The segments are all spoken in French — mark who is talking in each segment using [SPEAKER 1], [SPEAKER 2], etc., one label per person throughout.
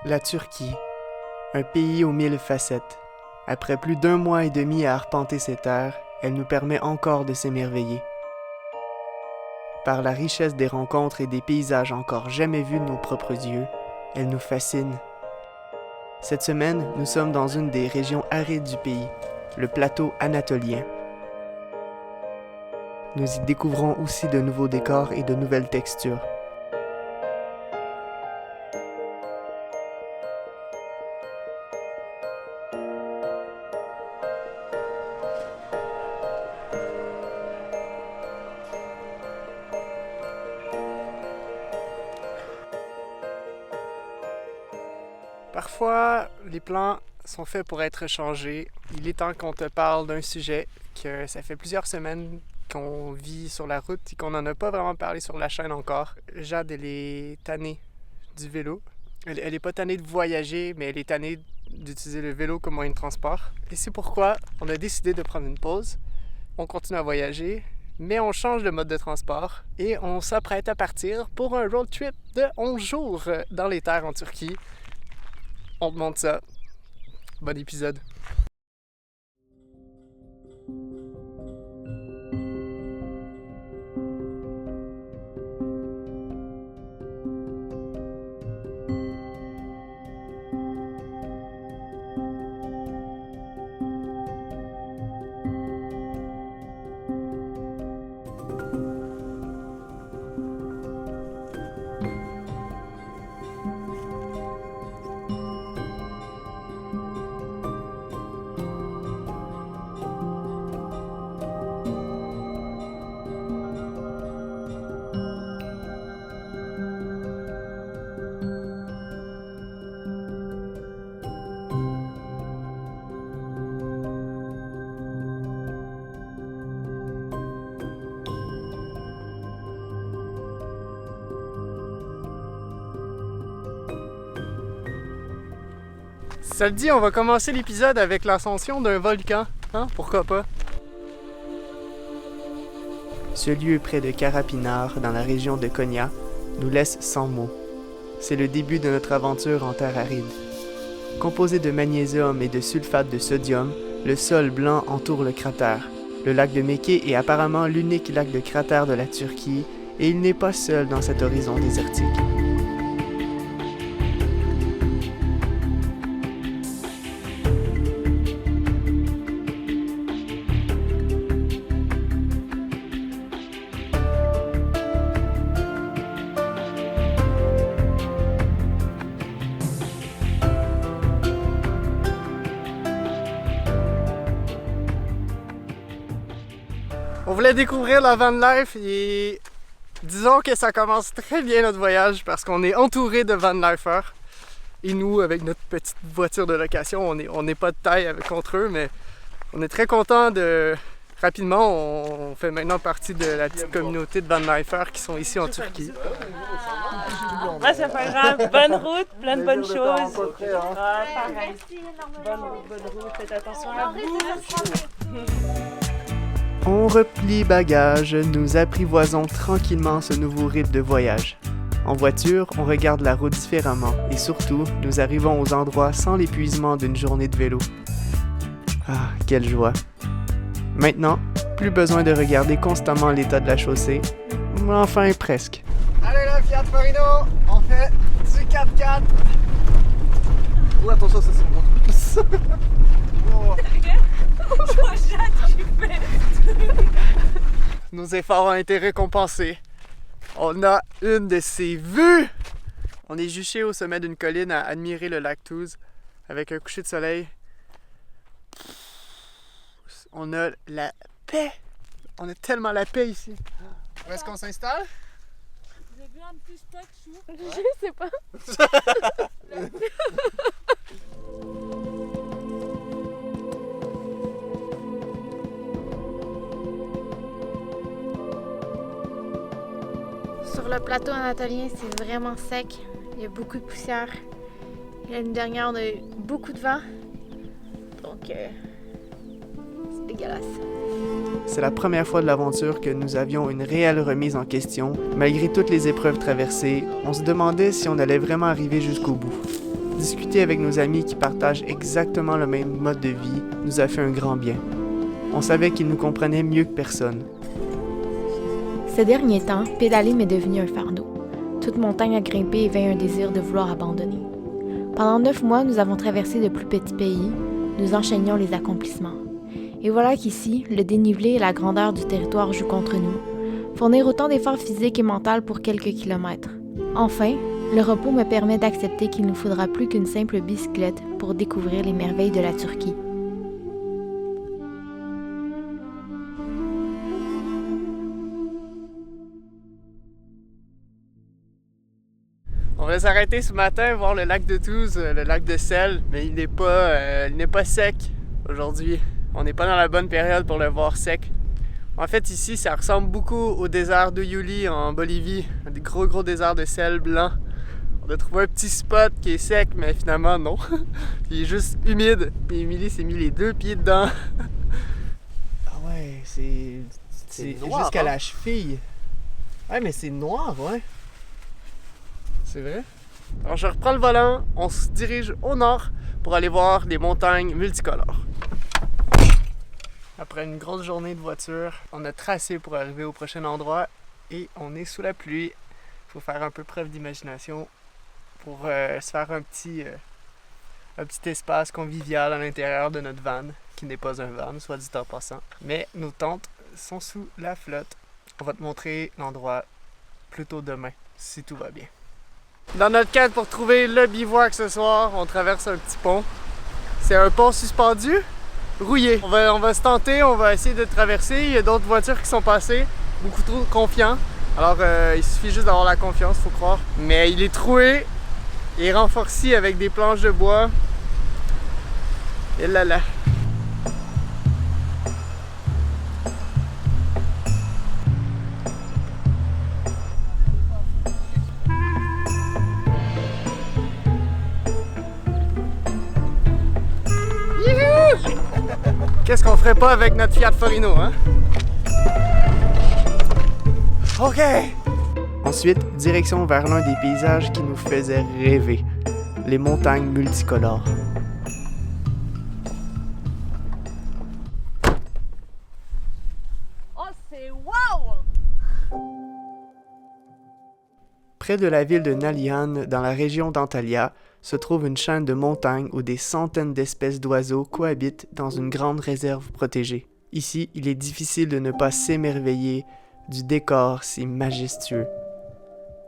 [SPEAKER 1] La Turquie, un pays aux 1000 facettes. Après plus d'1 mois et demi à arpenter ses terres, elle nous permet encore de s'émerveiller. Par la richesse des rencontres et des paysages encore jamais vus de nos propres yeux, elle nous fascine. Cette semaine, nous sommes dans une des régions arides du pays, le plateau anatolien. Nous y découvrons aussi de nouveaux décors et de nouvelles textures. Parfois, les plans sont faits pour être changés. Il est temps qu'on te parle d'un sujet que ça fait plusieurs semaines qu'on vit sur la route et qu'on n'en a pas vraiment parlé sur la chaîne encore. Jade, elle est tannée du vélo. Elle est pas tannée de voyager, mais elle est tannée d'utiliser le vélo comme moyen de transport. Et c'est pourquoi on a décidé de prendre une pause. On continue à voyager, mais on change de mode de transport et on s'apprête à partir pour un road trip de 11 jours dans les terres en Turquie. On te montre ça. Bon épisode. Ça te dit, on va commencer l'épisode avec l'ascension d'un volcan, hein? Pourquoi pas? Ce lieu près de Karapinar, dans la région de Konya, nous laisse sans mots. C'est le début de notre aventure en terre aride. Composé de magnésium et de sulfate de sodium, le sol blanc entoure le cratère. Le lac de Mekhe est apparemment l'unique lac de cratère de la Turquie, et il n'est pas seul dans cet horizon désertique. On voulait découvrir la van life et disons que ça commence très bien notre voyage parce qu'on est entouré de van lifers. Et nous, avec notre petite voiture de location, on n'est pas de taille contre eux, mais on est très content de... Rapidement, on fait maintenant partie de la petite communauté de van lifers qui sont ici en Turquie.
[SPEAKER 2] Ah, c'est pas grave. Bonne route, plein de bonnes choses. Ah, pareil. Bonne route, faites attention à vous.
[SPEAKER 1] On replie bagages, nous apprivoisons tranquillement ce nouveau rythme de voyage. En voiture, on regarde la route différemment et surtout, nous arrivons aux endroits sans l'épuisement d'une journée de vélo. Ah, quelle joie! Maintenant, plus besoin de regarder constamment l'état de la chaussée, enfin presque. Allez la Fiat Farino, on fait du 4x4! Oh, attention, ça c'est bon. Oh. Nos efforts ont été récompensés. On a une de ces vues! On est juché au sommet d'une colline à admirer le lac Tuz avec un coucher de soleil. On a la paix! On a tellement la paix ici. Où est-ce qu'on s'installe?
[SPEAKER 2] J'ai vu un petit stock chou.
[SPEAKER 3] Je sais pas. Sur le plateau anatolien, c'est vraiment sec. Il y a beaucoup de poussière. L'année dernière, on a eu beaucoup de vent. Donc, c'est dégueulasse.
[SPEAKER 1] C'est la première fois de l'aventure que nous avions une réelle remise en question. Malgré toutes les épreuves traversées, on se demandait si on allait vraiment arriver jusqu'au bout. Discuter avec nos amis qui partagent exactement le même mode de vie nous a fait un grand bien. On savait qu'ils nous comprenaient mieux que personne.
[SPEAKER 3] Ces derniers temps, pédaler m'est devenu un fardeau. Toute montagne à grimper éveille un désir de vouloir abandonner. Pendant 9 mois, nous avons traversé de plus petits pays, nous enchaînions les accomplissements. Et voilà qu'ici, le dénivelé et la grandeur du territoire jouent contre nous. Fournir autant d'efforts physiques et mentaux pour quelques kilomètres. Enfin, le repos me permet d'accepter qu'il ne faudra plus qu'une simple bicyclette pour découvrir les merveilles de la Turquie.
[SPEAKER 1] On va s'arrêter ce matin, voir le lac de Touze, le lac de sel, mais il n'est pas sec aujourd'hui. On n'est pas dans la bonne période pour le voir sec. En fait, ici, ça ressemble beaucoup au désert d'Uyuli en Bolivie, des gros déserts de sel blanc. On a trouvé un petit spot qui est sec, mais finalement, non. Il est juste humide. Et Émilie s'est mis les 2 pieds dedans. Ah ouais, c'est
[SPEAKER 4] noir,
[SPEAKER 1] jusqu'à
[SPEAKER 4] hein?
[SPEAKER 1] la cheville. Ouais, mais c'est noir, ouais. C'est vrai? Alors, je reprends le volant. On se dirige au nord pour aller voir des montagnes multicolores. Après une grosse journée de voiture, on a tracé pour arriver au prochain endroit et on est sous la pluie. Il faut faire un peu preuve d'imagination pour se faire un petit espace convivial à l'intérieur de notre van, qui n'est pas un van, soit dit en passant. Mais nos tentes sont sous la flotte. On va te montrer l'endroit plus tôt demain, si tout va bien. Dans notre quête pour trouver le bivouac ce soir, on traverse un petit pont. C'est un pont suspendu, rouillé. On va se tenter, on va essayer de traverser. Il y a d'autres voitures qui sont passées, beaucoup trop confiants. Alors il suffit juste d'avoir la confiance, faut croire. Mais il est troué et renforcé avec des planches de bois. Et là là. Qu'est-ce qu'on ferait pas avec notre Fiat Forino, hein? OK! Ensuite, direction vers l'un des paysages qui nous faisait rêver, les montagnes multicolores.
[SPEAKER 2] Oh, c'est wow!
[SPEAKER 1] Près de la ville de Nalihan, dans la région d'Antalya, se trouve une chaîne de montagnes où des centaines d'espèces d'oiseaux cohabitent dans une grande réserve protégée. Ici, il est difficile de ne pas s'émerveiller du décor si majestueux.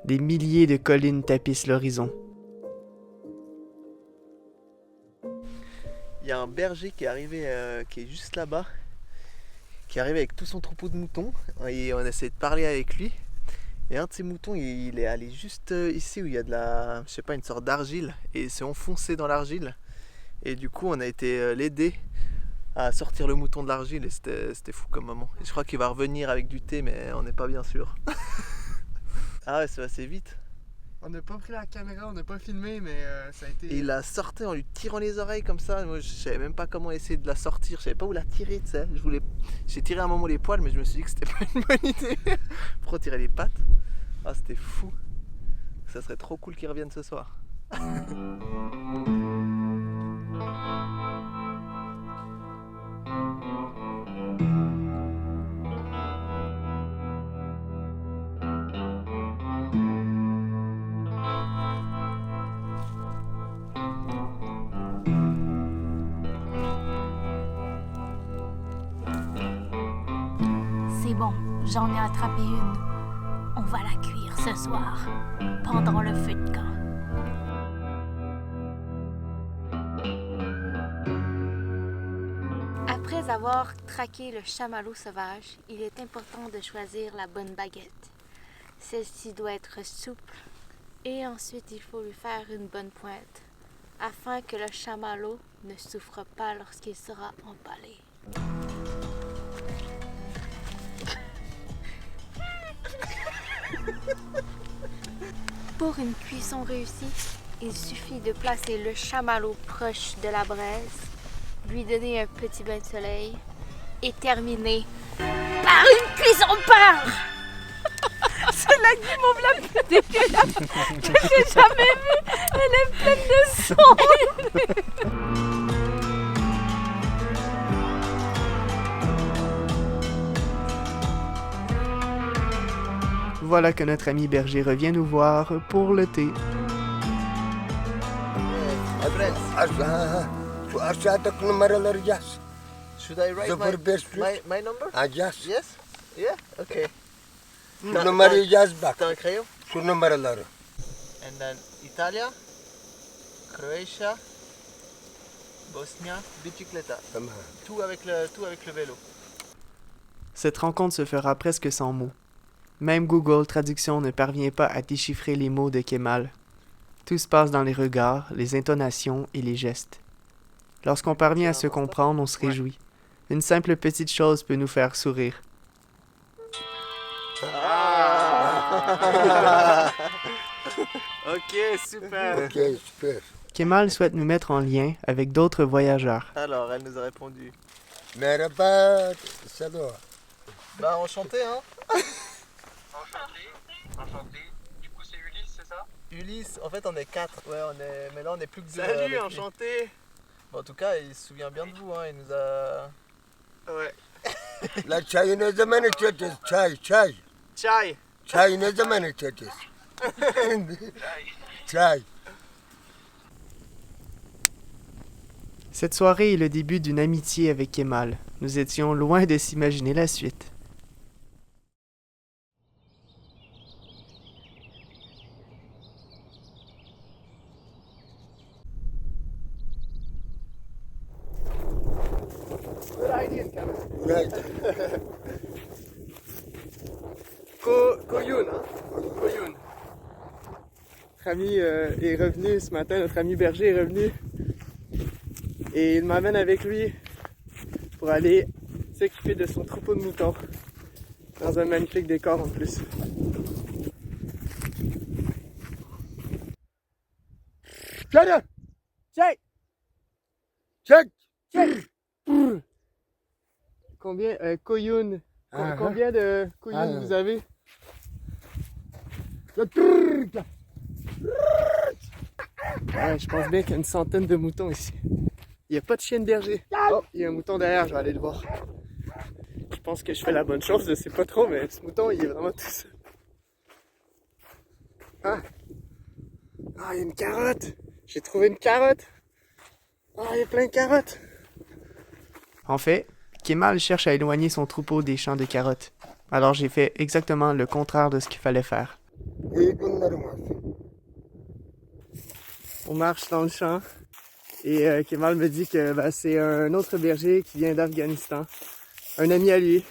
[SPEAKER 1] Des milliers de collines tapissent l'horizon.
[SPEAKER 4] Il y a un berger qui est arrivé, qui est juste là-bas, qui est arrivé avec tout son troupeau de moutons, et on a essayé de parler avec lui. Et un de ces moutons, il est allé juste ici où il y a de la, je sais pas, une sorte d'argile, et il s'est enfoncé dans l'argile. Et du coup, on a été l'aider à sortir le mouton de l'argile, et c'était fou comme moment. Et je crois qu'il va revenir avec du thé, mais on n'est pas bien sûr. Ah ouais, c'est assez vite.
[SPEAKER 1] On n'a pas pris la caméra, on n'a pas filmé, mais ça a été...
[SPEAKER 4] Et il la sortait en lui tirant les oreilles comme ça. Moi, je savais même pas comment essayer de la sortir. Je savais pas où la tirer, tu sais. J'ai tiré un moment les poils, mais je me suis dit que c'était pas une bonne idée pour retirer les pattes. Ah, c'était fou. Ça serait trop cool qu'il revienne ce soir.
[SPEAKER 3] C'est bon, j'en ai attrapé une. On va la cuire ce soir, pendant le feu de camp. Après avoir traqué le chamallow sauvage, il est important de choisir la bonne baguette. Celle-ci doit être souple et ensuite il faut lui faire une bonne pointe afin que le chamallow ne souffre pas lorsqu'il sera empalé. Pour une cuisson réussie, il suffit de placer le chamallow proche de la braise, lui donner un petit bain de soleil et terminer par une cuisson de beurre.
[SPEAKER 2] C'est la guimauve la plus dégueulasse que j'ai jamais vue. Elle est pleine de sang.
[SPEAKER 1] voilà que notre ami berger revient nous voir pour le thé.
[SPEAKER 4] Should I write my number?
[SPEAKER 5] Yes.
[SPEAKER 4] Yes? Yeah? Okay.
[SPEAKER 5] Numara yaz bak.
[SPEAKER 4] T'as un crayon?
[SPEAKER 5] Şu numaraları.
[SPEAKER 4] And then Italia, Croatia, Bosnia, bicicleta.
[SPEAKER 5] Tamam.
[SPEAKER 4] Tout avec le vélo.
[SPEAKER 1] Cette rencontre se fera presque sans mots. Même Google Traduction ne parvient pas à déchiffrer les mots de Kemal. Tout se passe dans les regards, les intonations et les gestes. Lorsqu'on parvient à se comprendre, on se réjouit. Une simple petite chose peut nous faire sourire.
[SPEAKER 4] Ok, super.
[SPEAKER 5] Ok, super.
[SPEAKER 1] Kemal souhaite nous mettre en lien avec d'autres voyageurs.
[SPEAKER 4] Alors, elle nous a répondu.
[SPEAKER 5] Merhaba, Sado.
[SPEAKER 4] Bah, enchanté, hein?
[SPEAKER 6] Enchanté. Du coup, c'est Ulysse, c'est ça?
[SPEAKER 4] Ulysse, en fait, on est 4. Ouais, mais là, on est plus que 2.
[SPEAKER 1] Salut, enchanté!
[SPEAKER 4] Bon, en tout cas, il se souvient bien de vous, hein. Il nous a...
[SPEAKER 1] Ouais.
[SPEAKER 5] La çayı ne zaman içeceğiz? Çay.
[SPEAKER 1] Chai!
[SPEAKER 5] Çayı ne zaman içeceğiz? Çay.
[SPEAKER 1] Cette soirée est le début d'une amitié avec Kemal. Nous étions loin de s'imaginer la suite.
[SPEAKER 5] Günaydın.
[SPEAKER 1] Koyoun, hein? Koyoun. Notre ami est revenu ce matin, notre ami berger est revenu. Et il m'amène avec lui pour aller s'occuper de son troupeau de moutons. Dans un magnifique décor en plus.
[SPEAKER 5] Gel.
[SPEAKER 1] Check!
[SPEAKER 5] Çek.
[SPEAKER 1] Combien, Koyoun,
[SPEAKER 5] Ah,
[SPEAKER 1] combien de Koyoun
[SPEAKER 5] Ah.
[SPEAKER 1] vous avez? Ouais, je pense bien qu'il y a une centaine de moutons ici. Il n'y a pas de chien de berger. Oh, il y a un mouton derrière, je vais aller le voir. Je pense que je fais la bonne chose, je sais pas trop, mais ce mouton, il est vraiment tout seul. Ah, ah, il y a une carotte. J'ai trouvé une carotte. Ah, il y a plein de carottes. En fait, Kemal cherche à éloigner son troupeau des champs de carottes. Alors j'ai fait exactement le contraire de ce qu'il fallait faire.
[SPEAKER 5] İyi günlerim olsun.
[SPEAKER 1] On marche dans le champ et Kemal me dit que c'est un autre berger qui vient d'Afghanistan. Un ami à lui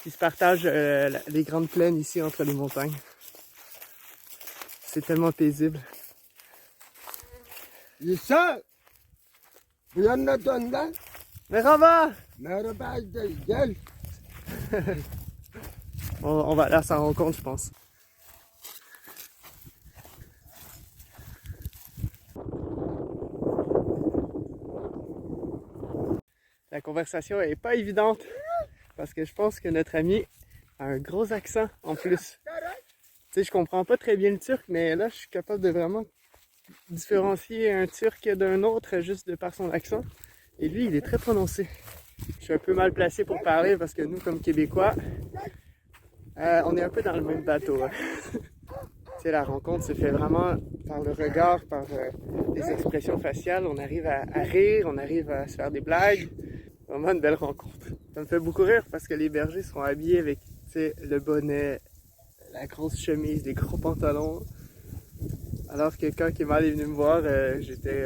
[SPEAKER 1] qui se partage les grandes plaines ici entre les montagnes. C'est tellement paisible.
[SPEAKER 5] İsa. Bu yanına dön lan.
[SPEAKER 1] Merhaba!
[SPEAKER 5] Merhaba gel.
[SPEAKER 1] On va aller à sa rencontre, je pense. La conversation est pas évidente parce que je pense que notre ami a un gros accent en plus. Tu sais, je comprends pas très bien le turc, mais là, je suis capable de vraiment différencier un turc d'un autre juste de par son accent. Et lui, il est très prononcé. Je suis un peu mal placé pour parler parce que nous, comme Québécois, on est un peu dans le même bateau. Hein. Tu sais, la rencontre se fait vraiment par le regard, par les expressions faciales. On arrive à rire, on arrive à se faire des blagues. Vraiment une belle rencontre. Ça me fait beaucoup rire parce que les bergers seront habillés avec, tu sais, le bonnet, la grosse chemise, les gros pantalons. Alors que quand Kemal est venu me voir, j'étais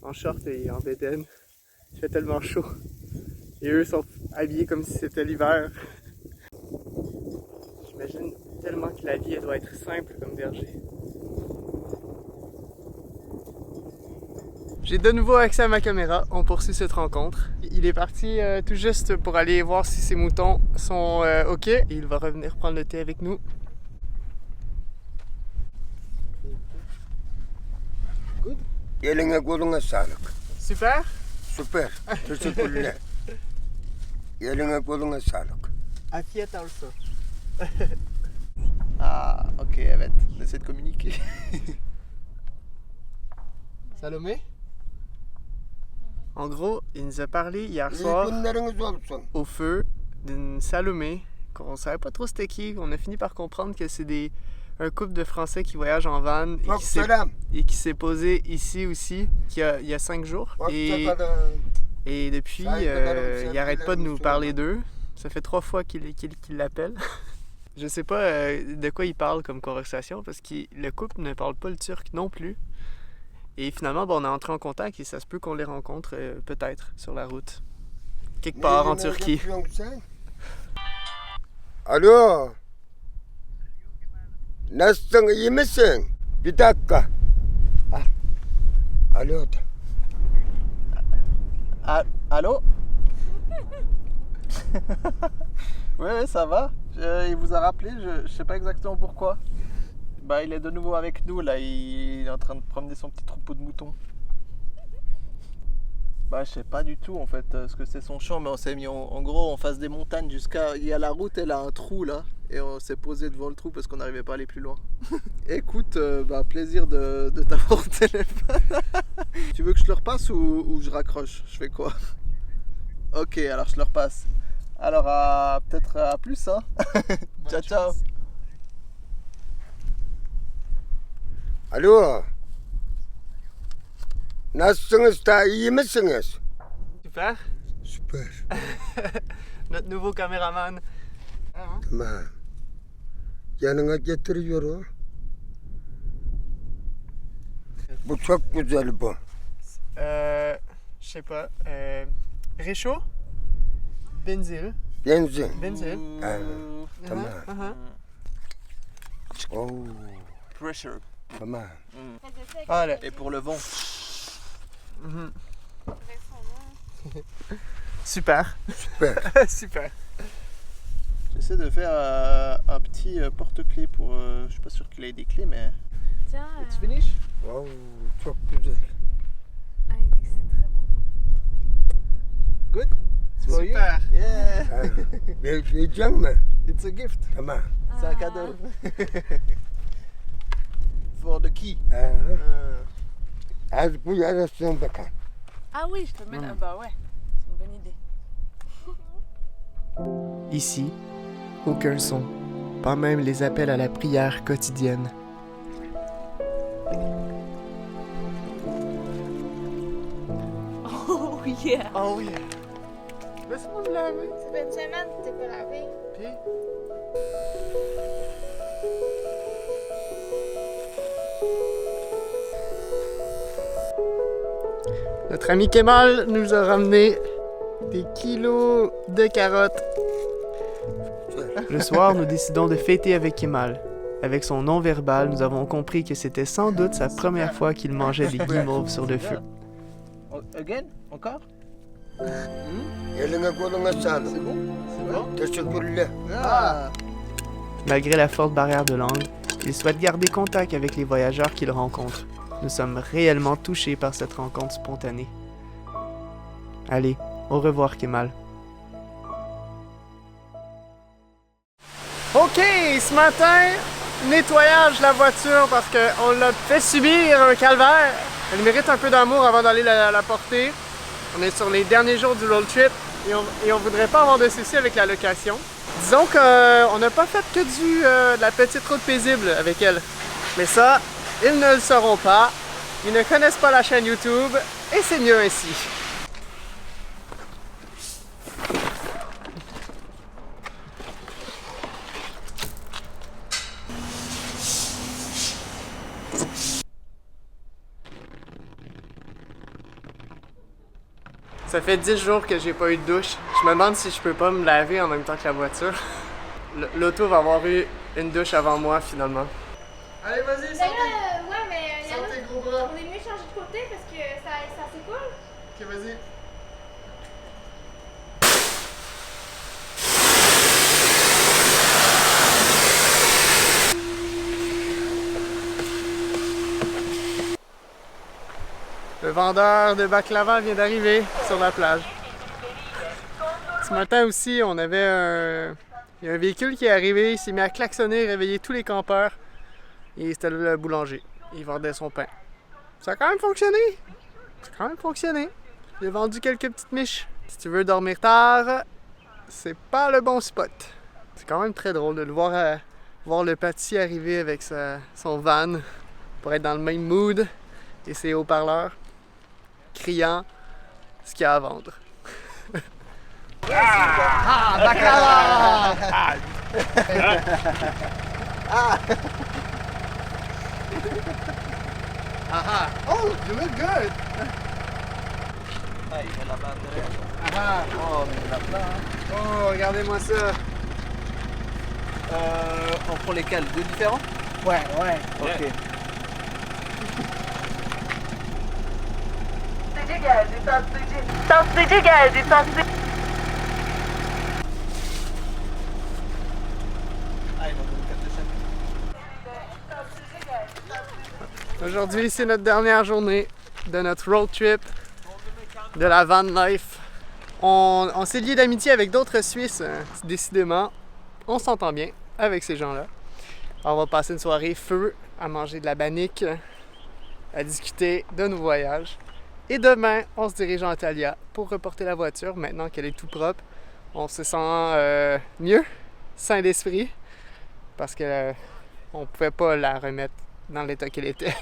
[SPEAKER 1] en short et en bédaine. Il fait tellement chaud. Et eux sont habillés comme si c'était l'hiver. J'imagine tellement que la vie elle doit être simple comme berger. J'ai de nouveau accès à ma caméra, on poursuit cette rencontre. Il est parti tout juste pour aller voir si ses moutons sont ok. Et il va revenir prendre le thé avec nous.
[SPEAKER 5] Eline koluna sağlık.
[SPEAKER 1] Super!
[SPEAKER 5] Süper. Teşekkürler. Eline koluna sağlık.
[SPEAKER 1] Afiyet olsun.
[SPEAKER 4] Ah, ok, evet. On essaie de communiquer.
[SPEAKER 1] Salomé? En gros, il nous a parlé hier
[SPEAKER 5] İyi
[SPEAKER 1] soir
[SPEAKER 5] günleriniz olsun.
[SPEAKER 1] au feu d'une Salomé qu'on savait pas trop c'était qui. On a fini par comprendre que c'est un couple de Français qui voyagent en van et qui s'est posé ici aussi il y a 5 jours. Et depuis, il arrête pas de nous parler d'eux. Ça fait 3 fois qu'il l'appelle. Je sais pas de quoi il parle comme conversation parce que le couple ne parle pas le turc non plus. Et finalement, on est entré en contact et ça se peut qu'on les rencontre peut-être sur la route. Quelque part en Turquie.
[SPEAKER 5] Alo. Nasılsın, iyi misin? Bir dakika. Alo.
[SPEAKER 4] Allô? Ouais, ça va. Il vous a rappelé, je sais pas exactement pourquoi. Bah, il est de nouveau avec nous là, il est en train de promener son petit troupeau de moutons. Bah, je sais pas du tout en fait ce que c'est son champ, mais on s'est mis en gros en face des montagnes jusqu'à. Il y a la route, elle a un trou là, et on s'est posé devant le trou parce qu'on n'arrivait pas à aller plus loin. Écoute, plaisir de t'avoir au téléphone. Tu veux que je le repasse ou je raccroche? Je fais quoi? Ok, alors je le repasse. Alors peut-être à plus hein. Ciao ciao.
[SPEAKER 5] Alo. Nasılsınız da iyi misiniz?
[SPEAKER 1] Super.
[SPEAKER 5] Süper.
[SPEAKER 1] Notre nouveau caméraman.
[SPEAKER 5] Tamam. Yanına getiriyorum. Bu çok güzel bu.
[SPEAKER 1] Je sais pas. Réchaud? Benzil.
[SPEAKER 5] Benzin. Tamam. Oh,
[SPEAKER 4] Pressure.
[SPEAKER 5] tamam.
[SPEAKER 1] Voilà.
[SPEAKER 4] Et pour le vent.
[SPEAKER 1] Super.
[SPEAKER 5] Süper.
[SPEAKER 1] Super.
[SPEAKER 4] J'essaie de faire un petit porte-clés pour. Je suis pas sûr qu'il ait des clés, mais.
[SPEAKER 2] Tiens,
[SPEAKER 4] It's finished?
[SPEAKER 5] Oh, çok güzel.
[SPEAKER 2] ah, il dit que c'est très beau.
[SPEAKER 4] Good? It's for you?
[SPEAKER 1] Super.
[SPEAKER 4] Yeah!
[SPEAKER 5] Ha, Vereceğim mi?
[SPEAKER 4] It's a gift.
[SPEAKER 5] Tamam.
[SPEAKER 4] C'est un cadeau. For the key.
[SPEAKER 5] Ha,
[SPEAKER 4] Euh,
[SPEAKER 5] Az bu yarasın bakalım.
[SPEAKER 2] Ah oui, je peux mettre. Ah bah ouais, c'est une bonne idée.
[SPEAKER 1] Ici, aucun son, pas même les appels à la prière quotidienne.
[SPEAKER 2] Oh yeah!
[SPEAKER 1] Oh oui. Laisse-moi me laver.
[SPEAKER 3] Ça fait une semaine que t'es pas lavé.
[SPEAKER 1] Puis... Notre ami Kemal nous a ramené des kilos de carottes. Le soir, nous décidons de fêter avec Kemal. Avec son non-verbal, nous avons compris que c'était sans doute sa première fois qu'il mangeait des guimauves sur le feu.
[SPEAKER 4] Again? Encore?
[SPEAKER 5] Eline koluna sağlık.
[SPEAKER 4] C'est bon? C'est bon?
[SPEAKER 5] Teşekkürler.
[SPEAKER 4] Ah!
[SPEAKER 1] Malgré la forte barrière de langue, il souhaite garder contact avec les voyageurs qu'il rencontre. Nous sommes réellement touchés par cette rencontre spontanée. Allez, au revoir Kemal. Ok, ce matin, nettoyage de la voiture parce qu'on l'a fait subir un calvaire. Elle mérite un peu d'amour avant d'aller la porter. On est sur les derniers jours du road trip et on voudrait pas avoir de soucis avec la location. Disons qu'on n'a pas fait que de la petite route paisible avec elle. Mais ça, ils ne le sauront pas. Ils ne connaissent pas la chaîne YouTube et c'est mieux ainsi. Ça fait 10 jours que j'ai pas eu de douche. Je me demande si je peux pas me laver en même temps que la voiture. L'auto va avoir eu une douche avant moi finalement. Allez, vas-y,
[SPEAKER 3] Ben là, ouais, mais
[SPEAKER 1] Sors tes gros bras.
[SPEAKER 3] on est mieux changer de côté parce que ça s'écoule.
[SPEAKER 1] Ok, vas-y. Le vendeur de baklava vient d'arriver sur la plage. Ce matin aussi, il y a un véhicule qui est arrivé, il s'est mis à klaxonner, réveiller tous les campeurs. Et c'était le boulanger. Il vendait son pain. Ça a quand même fonctionné. J'ai vendu quelques petites miches. Si tu veux dormir tard, c'est pas le bon spot. C'est quand même très drôle de le voir, voir le pâtissier arriver avec son van pour être dans le même mood et ses haut-parleurs, criant ce qu'il y a à vendre.
[SPEAKER 4] Ah, baklava!
[SPEAKER 1] Ah, oh, you look good!
[SPEAKER 4] Ah, il met la main derrière.
[SPEAKER 1] Ah,
[SPEAKER 4] Oh, mais il y en a plein. Hein.
[SPEAKER 1] oh, regardez-moi ça!
[SPEAKER 4] On prend lesquels? Deux différents?
[SPEAKER 1] Ouais.
[SPEAKER 4] Ok. Ah, il m'a donné 4 de 5.
[SPEAKER 1] Aujourd'hui, c'est notre dernière journée de notre road trip de la van life. On s'est lié d'amitié avec d'autres Suisses, décidément. On s'entend bien avec ces gens-là. On va passer une soirée feu, à manger de la bannique, à discuter de nos voyages. Et demain, on se dirige en Antalya pour reporter la voiture. Maintenant qu'elle est tout propre, on se sent mieux, sain d'esprit, parce que on pouvait pas la remettre dans l'état qu'elle était.